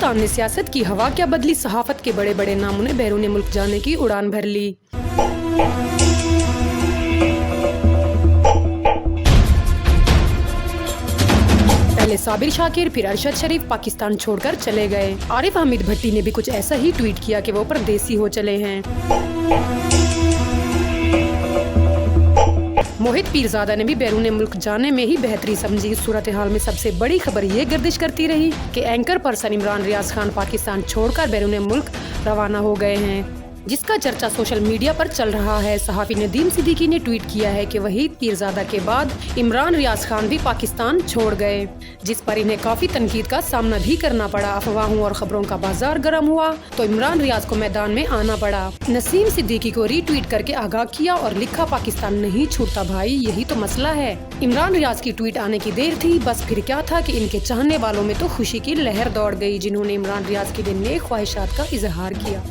पाकिस्तान ने सियासत की हवा क्या बदली, सहाफत के बड़े बड़े नामों ने बैरून मुल्क जाने की उड़ान भर ली। पहले साबिर शाकिर फिर अरशद शरीफ पाकिस्तान छोड़कर चले गए। आरिफ हामिद भट्टी ने भी कुछ ऐसा ही ट्वीट किया कि वो परदेसी हो चले हैं। मोहित पीरजादा ने भी बैरून मुल्क जाने में ही बेहतरी समझी। सूरत हाल में सबसे बड़ी खबर ये गर्दिश करती रही कि एंकर पर्सन इमरान रियाज खान पाकिस्तान छोड़कर बैरून मुल्क रवाना हो गए हैं, जिसका चर्चा सोशल मीडिया पर चल रहा है। सहाफी नदीम सिद्दीकी ने ट्वीट किया है कि वहीद पीरजादा के बाद इमरान रियाज खान भी पाकिस्तान छोड़ गए, जिस पर इन्हें काफी तनकीद का सामना भी करना पड़ा। अफवाहों और खबरों का बाजार गर्म हुआ तो इमरान रियाज को मैदान में आना पड़ा। नसीम सिद्दीकी को रीट्वीट करके आगाह किया और लिखा, पाकिस्तान नहीं छूटता भाई, यही तो मसला है। इमरान रियाज की ट्वीट आने की देर थी, बस फिर क्या था कि इनके चाहने वालों में तो खुशी की लहर दौड़ गई, जिन्होंने इमरान रियाज के लिए नेक ख्वाहिशात का इजहार किया।